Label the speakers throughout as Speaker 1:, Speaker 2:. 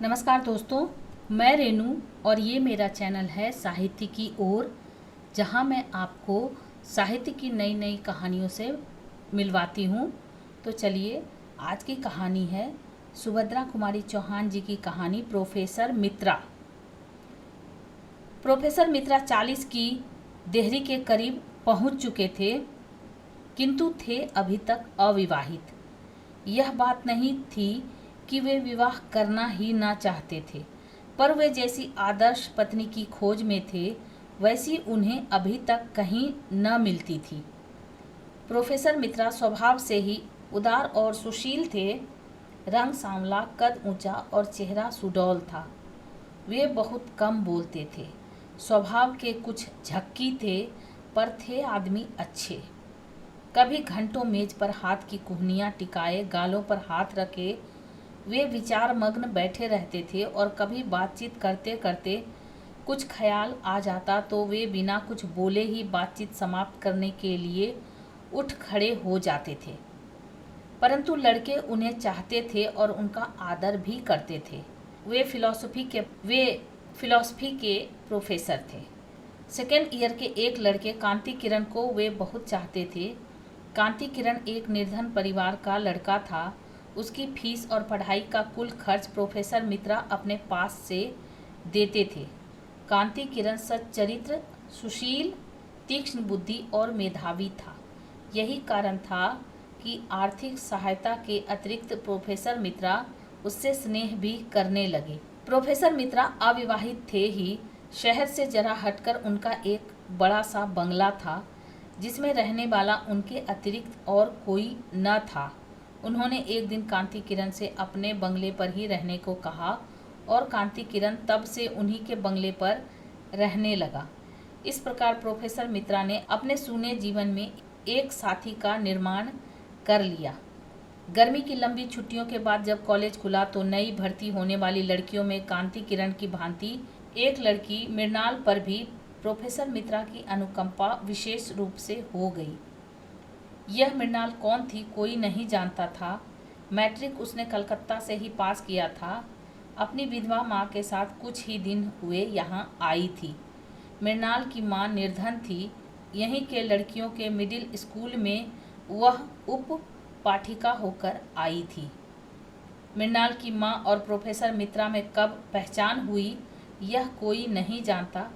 Speaker 1: नमस्कार दोस्तों, मैं रेनू और ये मेरा चैनल है साहित्य की ओर, जहाँ मैं आपको साहित्य की नई नई कहानियों से मिलवाती हूँ। तो चलिए, आज की कहानी है सुभद्रा कुमारी चौहान जी की कहानी प्रोफेसर मित्रा। प्रोफेसर मित्रा 40 की देहरी के करीब पहुँच चुके थे, किंतु थे अभी तक अविवाहित। यह बात नहीं थी कि वे विवाह करना ही ना चाहते थे, पर वे जैसी आदर्श पत्नी की खोज में थे वैसी उन्हें अभी तक कहीं न मिलती थी। प्रोफेसर मित्रा स्वभाव से ही उदार और सुशील थे। रंग सांवला, कद ऊंचा और चेहरा सुडौल था। वे बहुत कम बोलते थे, स्वभाव के कुछ झक्की थे, पर थे आदमी अच्छे। कभी घंटों मेज पर हाथ की कुहनियाँ टिकाए गालों पर हाथ रखे वे विचार मग्न बैठे रहते थे, और कभी बातचीत करते करते कुछ ख्याल आ जाता तो वे बिना कुछ बोले ही बातचीत समाप्त करने के लिए उठ खड़े हो जाते थे। परंतु लड़के उन्हें चाहते थे और उनका आदर भी करते थे। वे फिलॉसफी के प्रोफेसर थे। सेकेंड ईयर के एक लड़के कांति किरण को वे बहुत चाहते थे। कांति किरण एक निर्धन परिवार का लड़का था। उसकी फीस और पढ़ाई का कुल खर्च प्रोफेसर मित्रा अपने पास से देते थे। कांति किरण सच्चरित्र, सुशील, तीक्ष्ण बुद्धि और मेधावी था। यही कारण था कि आर्थिक सहायता के अतिरिक्त प्रोफेसर मित्रा उससे स्नेह भी करने लगे। प्रोफेसर मित्रा अविवाहित थे ही। शहर से जरा हटकर उनका एक बड़ा सा बंगला था, जिसमें रहने वाला उनके अतिरिक्त और कोई न था। उन्होंने एक दिन कांति किरण से अपने बंगले पर ही रहने को कहा, और कांति किरण तब से उन्हीं के बंगले पर रहने लगा। इस प्रकार प्रोफेसर मित्रा ने अपने सूने जीवन में एक साथी का निर्माण कर लिया। गर्मी की लंबी छुट्टियों के बाद जब कॉलेज खुला तो नई भर्ती होने वाली लड़कियों में कांति किरण की भांति एक लड़की मृणाल पर भी प्रोफेसर मित्रा की अनुकंपा विशेष रूप से हो गई। यह मृणाल कौन थी कोई नहीं जानता था। मैट्रिक उसने कलकत्ता से ही पास किया था। अपनी विधवा माँ के साथ कुछ ही दिन हुए यहाँ आई थी। मृणाल की माँ निर्धन थी। यहीं के लड़कियों के मिडिल स्कूल में वह उप पाठिका होकर आई थी। मृणाल की माँ और प्रोफेसर मित्रा में कब पहचान हुई यह कोई नहीं जानता,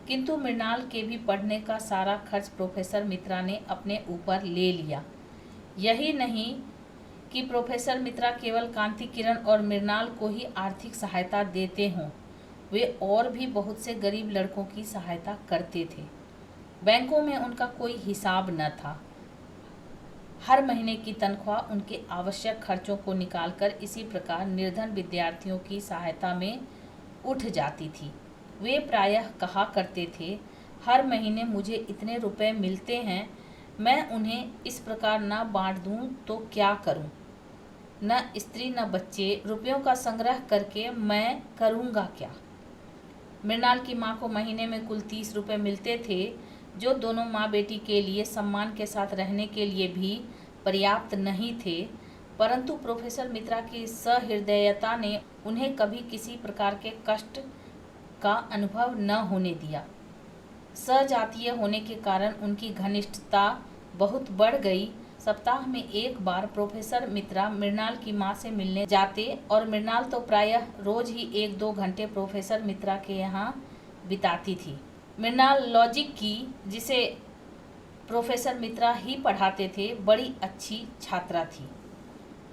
Speaker 1: किंतु मृणाल के भी पढ़ने का सारा खर्च प्रोफेसर मित्रा ने अपने ऊपर ले लिया। यही नहीं कि प्रोफेसर मित्रा केवल कांति किरण और मृणाल को ही आर्थिक सहायता देते हों, वे और भी बहुत से गरीब लड़कों की सहायता करते थे। बैंकों में उनका कोई हिसाब न था। हर महीने की तनख्वाह उनके आवश्यक खर्चों को निकालकर इसी प्रकार निर्धन विद्यार्थियों की सहायता में उठ जाती थी। वे प्रायः कहा करते थे, हर महीने मुझे इतने रुपए मिलते हैं, मैं उन्हें इस प्रकार न बांट दूं तो क्या करूं? न स्त्री न बच्चे, रुपयों का संग्रह करके मैं करूंगा क्या? मृणाल की माँ को महीने में कुल 30 रुपये मिलते थे, जो दोनों माँ बेटी के लिए सम्मान के साथ रहने के लिए भी पर्याप्त नहीं थे। परंतु प्रोफेसर मित्रा की सहृदयता ने उन्हें कभी किसी प्रकार के कष्ट का अनुभव न होने दिया। सजातीय होने के कारण उनकी घनिष्ठता बहुत बढ़ गई। सप्ताह में एक बार प्रोफेसर मित्रा मृणाल की माँ से मिलने जाते, और मृणाल तो प्रायः रोज ही 1-2 घंटे प्रोफेसर मित्रा के यहाँ बिताती थी। मृणाल लॉजिक की, जिसे प्रोफेसर मित्रा ही पढ़ाते थे, बड़ी अच्छी छात्रा थी।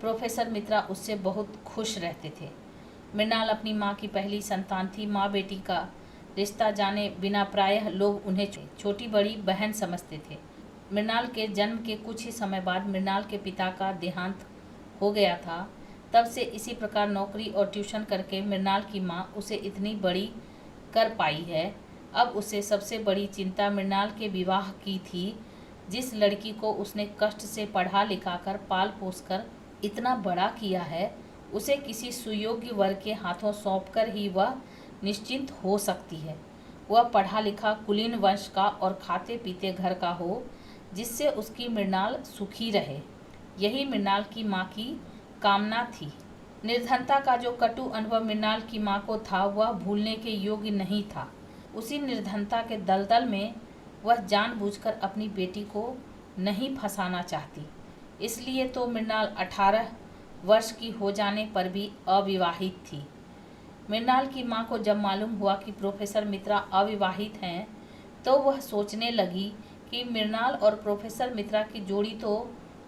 Speaker 1: प्रोफेसर मित्रा उससे बहुत खुश रहते थे। मृणाल अपनी माँ की पहली संतान थी। माँ बेटी का रिश्ता जाने बिना प्रायः लोग उन्हें छोटी बड़ी बहन समझते थे। मृणाल के जन्म के कुछ ही समय बाद मृणाल के पिता का देहांत हो गया था। तब से इसी प्रकार नौकरी और ट्यूशन करके मृणाल की माँ उसे इतनी बड़ी कर पाई है। अब उसे सबसे बड़ी चिंता मृणाल के विवाह की थी। जिस लड़की को उसने कष्ट से पढ़ा लिखाकर पाल पोस कर इतना बड़ा किया है, उसे किसी सुयोग्य वर्ग के हाथों सौंपकर ही वह निश्चिंत हो सकती है। वह पढ़ा लिखा कुलीन वंश का और खाते पीते घर का हो, जिससे उसकी मृणाल सुखी रहे। यही मृणाल की माँ की कामना थी। निर्धनता का जो कटु अनुभव मृणाल की माँ को था वह भूलने के योग्य नहीं था। उसी निर्धनता के दलदल में वह जानबूझकर अपनी बेटी को नहीं फंसाना चाहती। इसलिए तो मृणाल 18 वर्ष की हो जाने पर भी अविवाहित थी। मृणाल की माँ को जब मालूम हुआ कि प्रोफेसर मित्रा अविवाहित हैं तो वह सोचने लगी कि मृणाल और प्रोफेसर मित्रा की जोड़ी तो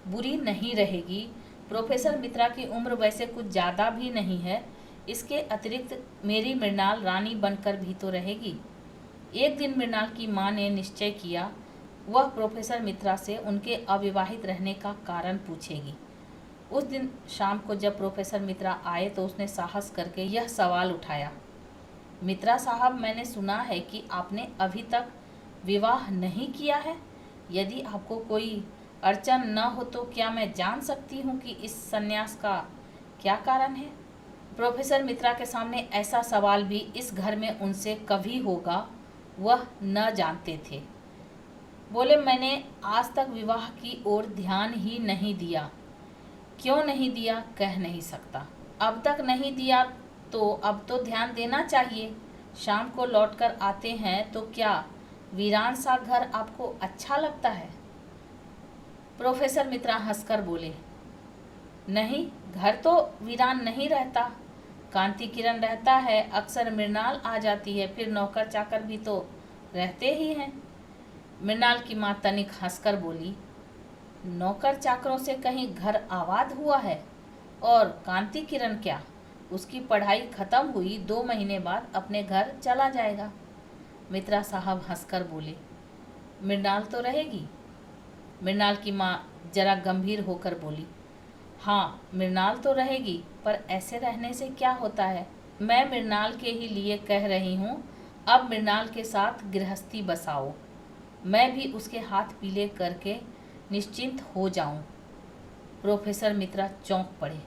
Speaker 1: बुरी नहीं रहेगी। प्रोफेसर मित्रा की उम्र वैसे कुछ ज़्यादा भी नहीं है, इसके अतिरिक्त मेरी मृणाल रानी बनकर भी तो रहेगी। एक दिन मृणाल की माँ ने निश्चय किया वह प्रोफेसर मित्रा से उनके अविवाहित रहने का कारण पूछेगी। उस दिन शाम को जब प्रोफेसर मित्रा आए तो उसने साहस करके यह सवाल उठाया, मित्रा साहब, मैंने सुना है कि आपने अभी तक विवाह नहीं किया है। यदि आपको कोई अड़चन न हो तो क्या मैं जान सकती हूँ कि इस संन्यास का क्या कारण है? प्रोफेसर मित्रा के सामने ऐसा सवाल भी इस घर में उनसे कभी होगा वह न जानते थे। बोले, मैंने आज तक विवाह की ओर ध्यान ही नहीं दिया। क्यों नहीं दिया कह नहीं सकता। अब तक नहीं दिया तो अब तो ध्यान देना चाहिए। शाम को लौटकर आते हैं तो क्या वीरान सा घर आपको अच्छा लगता है? प्रोफेसर मित्रा हंसकर बोले, नहीं, घर तो वीरान नहीं रहता। कांति किरण रहता है, अक्सर मृणाल आ जाती है, फिर नौकर चाकर भी तो रहते ही हैं। मृणाल की माँ तनिक हंसकर बोली, नौकर चाकरों से कहीं घर आबाद हुआ है? और कांति किरण क्या, उसकी पढ़ाई खत्म हुई 2 महीने बाद अपने घर चला जाएगा। मित्रा साहब हंसकर बोले, मृणाल तो रहेगी। मृणाल की माँ जरा गंभीर होकर बोली, हाँ, मृणाल तो रहेगी, पर ऐसे रहने से क्या होता है? मैं मृणाल के ही लिए कह रही हूँ, अब मृणाल के साथ गृहस्थी बसाओ। मैं भी उसके हाथ पीले करके निश्चिंत हो जाऊं। प्रोफेसर मित्रा चौंक पड़े,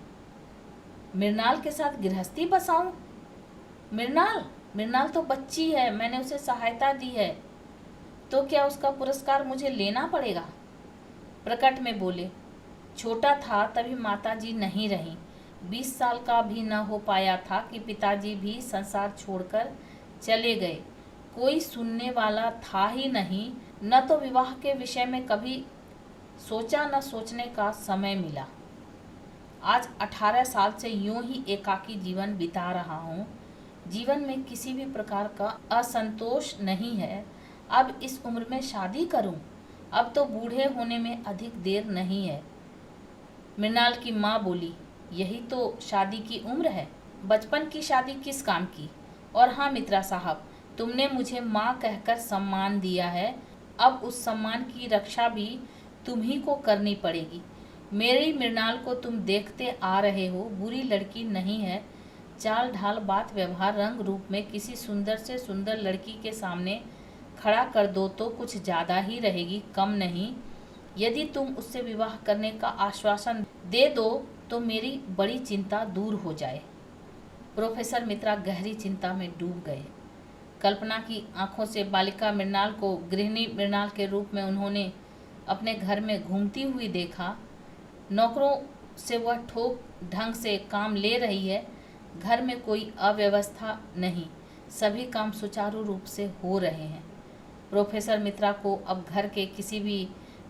Speaker 1: मृणाल के साथ गृहस्थी बसाऊं? मृणाल तो बच्ची है, मैंने उसे सहायता दी है, तो क्या उसका पुरस्कार मुझे लेना पड़ेगा? प्रकट में बोले, छोटा था तभी माताजी नहीं रहीं। 20 साल का भी न हो पाया था कि पिताजी भी संसार छोड़कर चले गए। कोई सुनने वाला था ही नहीं, न तो विवाह के विषय में कभी सोचा न सोचने का समय मिला। आज 18 साल से यूं ही एकाकी जीवन बिता रहा हूँ। जीवन में किसी भी प्रकार का असंतोष नहीं है। अब इस उम्र में शादी करूं? अब तो बूढ़े होने में अधिक देर नहीं है। मृणाल की माँ बोली, यही तो शादी की उम्र है, बचपन की शादी किस काम की? और हाँ मित्रा साहब, तुमने मुझे माँ कहकर सम्मान दिया है, अब उस सम्मान की रक्षा भी तुम ही को करनी पड़ेगी। मेरी मृणाल को तुम देखते आ रहे हो, बुरी लड़की नहीं है। चाल ढाल बात व्यवहार रंग रूप में किसी सुंदर से सुंदर लड़की के सामने खड़ा कर दो तो कुछ ज़्यादा ही रहेगी, कम नहीं। यदि तुम उससे विवाह करने का आश्वासन दे दो तो मेरी बड़ी चिंता दूर हो जाए। प्रोफेसर मित्रा गहरी चिंता में डूब गए। कल्पना की आंखों से बालिका मृणाल को गृहिणी मृणाल के रूप में उन्होंने अपने घर में घूमती हुई देखा। नौकरों से वह ठोक ढंग से काम ले रही है, घर में कोई अव्यवस्था नहीं, सभी काम सुचारू रूप से हो रहे हैं। प्रोफेसर मित्रा को अब घर के किसी भी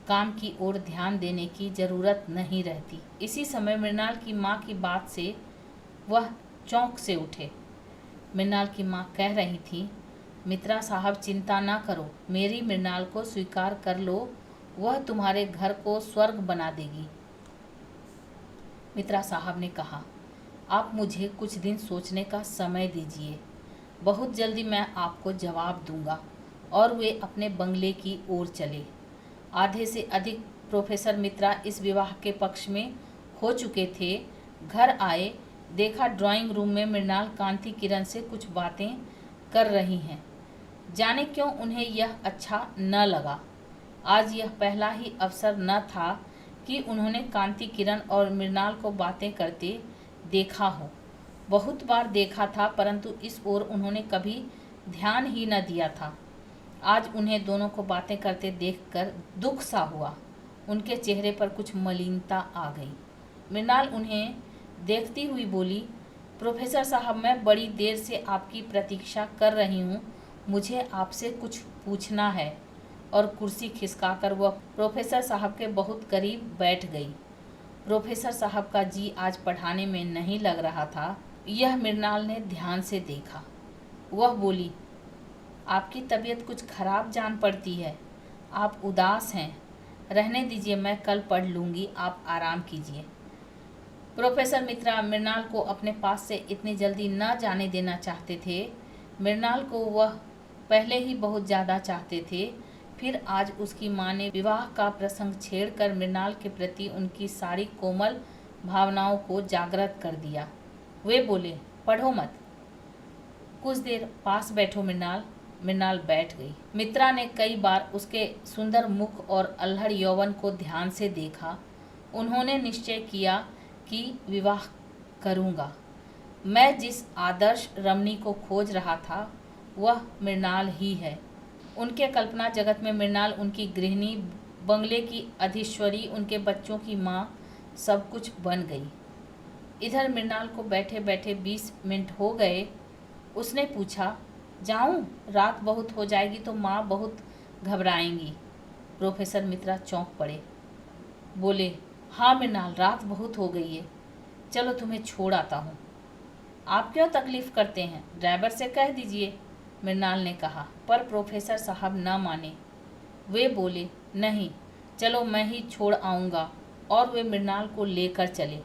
Speaker 1: काम की ओर ध्यान देने की जरूरत नहीं रहती। इसी समय मृणाल की माँ की बात से वह चौंक से उठे। मृणाल की माँ कह रही थी, मित्रा साहब चिंता ना करो, मेरी मृणाल को स्वीकार कर लो, वह तुम्हारे घर को स्वर्ग बना देगी। मित्रा साहब ने कहा, आप मुझे कुछ दिन सोचने का समय दीजिए, बहुत जल्दी मैं आपको जवाब दूंगा। और वे अपने बंगले की ओर चले। आधे से अधिक प्रोफेसर मित्रा इस विवाह के पक्ष में हो चुके थे। घर आए, देखा ड्राइंग रूम में मृणाल कांति किरण से कुछ बातें कर रही हैं। जाने क्यों उन्हें यह अच्छा न लगा। आज यह पहला ही अवसर न था कि उन्होंने कांति किरण और मृणाल को बातें करते देखा हो। बहुत बार देखा था, परंतु इस ओर उन्होंने कभी ध्यान ही न दिया था। आज उन्हें दोनों को बातें करते देखकर दुख सा हुआ। उनके चेहरे पर कुछ मलिनता आ गई। मृणाल उन्हें देखती हुई बोली, प्रोफेसर साहब, मैं बड़ी देर से आपकी प्रतीक्षा कर रही हूँ, मुझे आपसे कुछ पूछना है। और कुर्सी खिसकाकर वह प्रोफेसर साहब के बहुत करीब बैठ गई। प्रोफेसर साहब का जी आज पढ़ाने में नहीं लग रहा था, यह मृणाल ने ध्यान से देखा। वह बोली, आपकी तबीयत कुछ खराब जान पड़ती है, आप उदास हैं। रहने दीजिए, मैं कल पढ़ लूँगी, आप आराम कीजिए। प्रोफेसर मित्रा मृणाल को अपने पास से इतनी जल्दी न जाने देना चाहते थे। मृणाल को वह पहले ही बहुत ज़्यादा चाहते थे, फिर आज उसकी माँ ने विवाह का प्रसंग छेड़कर मृणाल के प्रति उनकी सारी कोमल भावनाओं को जागृत कर दिया। वे बोले, पढ़ो मत, कुछ देर पास बैठो मृणाल। मृणाल बैठ गई। मित्रा ने कई बार उसके सुंदर मुख और अल्हड़ यौवन को ध्यान से देखा। उन्होंने निश्चय किया कि विवाह करूँगा। मैं जिस आदर्श रमणी को खोज रहा था वह मृणाल ही है। उनके कल्पना जगत में मृणाल उनकी गृहिणी, बंगले की अधीश्वरी, उनके बच्चों की माँ, सब कुछ बन गई। इधर मृणाल को बैठे बैठे 20 मिनट हो गए। उसने पूछा, जाऊं? रात बहुत हो जाएगी तो माँ बहुत घबराएंगी। प्रोफेसर मित्रा चौंक पड़े। बोले, हाँ मृणाल, रात बहुत हो गई है, चलो तुम्हें छोड़ आता हूँ। आप क्यों तकलीफ़ करते हैं, ड्राइवर से कह दीजिए, मृणाल ने कहा। पर प्रोफेसर साहब न माने। वे बोले, नहीं, चलो मैं ही छोड़ आऊँगा। और वे मृणाल को लेकर चले।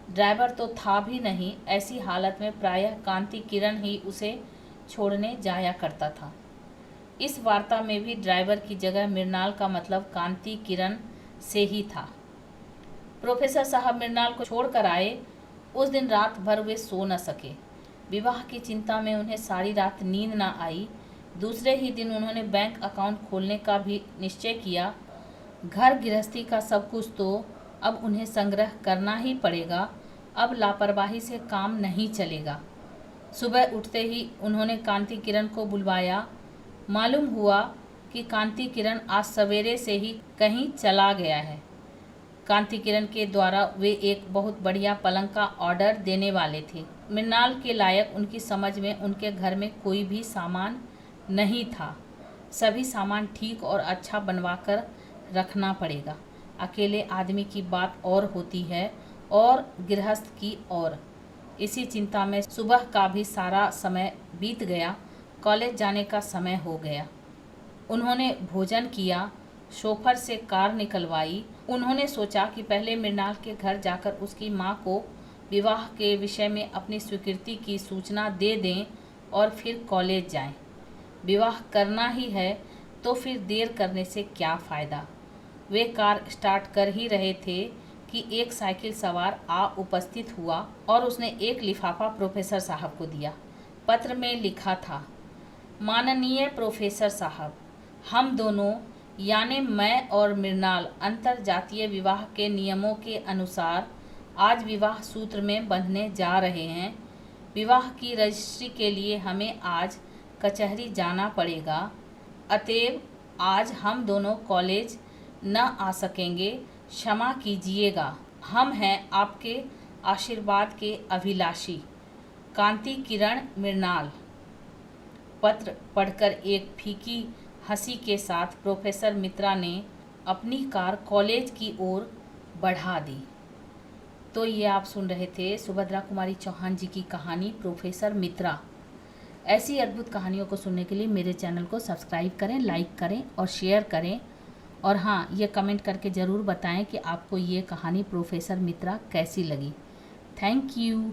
Speaker 1: ड्राइवर तो था भी नहीं, ऐसी हालत में प्रायः कांति किरण ही उसे छोड़ने जाया करता था। इस वार्ता में भी ड्राइवर की जगह मृणाल का मतलब कांति किरण से ही था। प्रोफेसर साहब मृणाल को छोड़कर आए। उस दिन रात भर वे सो न सके। विवाह की चिंता में उन्हें सारी रात नींद न आई। दूसरे ही दिन उन्होंने बैंक अकाउंट खोलने का भी निश्चय किया। घर गृहस्थी का सब कुछ तो अब उन्हें संग्रह करना ही पड़ेगा। अब लापरवाही से काम नहीं चलेगा। सुबह उठते ही उन्होंने कांति किरण को बुलवाया। मालूम हुआ कि कांति किरण आज सवेरे से ही कहीं चला गया है। कांति किरण के द्वारा वे एक बहुत बढ़िया पलंग का ऑर्डर देने वाले थे। मृणाल के लायक उनकी समझ में उनके घर में कोई भी सामान नहीं था। सभी सामान ठीक और अच्छा बनवाकर रखना पड़ेगा। अकेले आदमी की बात और होती है और गृहस्थ की और। इसी चिंता में सुबह का भी सारा समय बीत गया। कॉलेज जाने का समय हो गया। उन्होंने भोजन किया, शोफर से कार निकलवाई। उन्होंने सोचा कि पहले मृणाल के घर जाकर उसकी माँ को विवाह के विषय में अपनी स्वीकृति की सूचना दे दें और फिर कॉलेज जाएं। विवाह करना ही है तो फिर देर करने से क्या फ़ायदा। वे कार स्टार्ट कर ही रहे थे कि एक साइकिल सवार आ उपस्थित हुआ और उसने एक लिफाफा प्रोफेसर साहब को दिया। पत्र में लिखा था, माननीय प्रोफेसर साहब, हम दोनों यानी मैं और मृणाल अंतर जातीय विवाह के नियमों के अनुसार आज विवाह सूत्र में बंधने जा रहे हैं। विवाह की रजिस्ट्री के लिए हमें आज कचहरी जाना पड़ेगा। अतएव आज हम दोनों कॉलेज न आ सकेंगे, क्षमा कीजिएगा। हम हैं आपके आशीर्वाद के अभिलाषी, कांति किरण मृणाल। पत्र पढ़कर एक फीकी हंसी के साथ प्रोफेसर मित्रा ने अपनी कार कॉलेज की ओर बढ़ा दी। तो ये आप सुन रहे थे सुभद्रा कुमारी चौहान जी की कहानी प्रोफेसर मित्रा। ऐसी अद्भुत कहानियों को सुनने के लिए मेरे चैनल को सब्सक्राइब करें, लाइक करें और शेयर करें। और हाँ, ये कमेंट करके ज़रूर बताएं कि आपको ये कहानी प्रोफेसर मित्रा कैसी लगी। Thank you.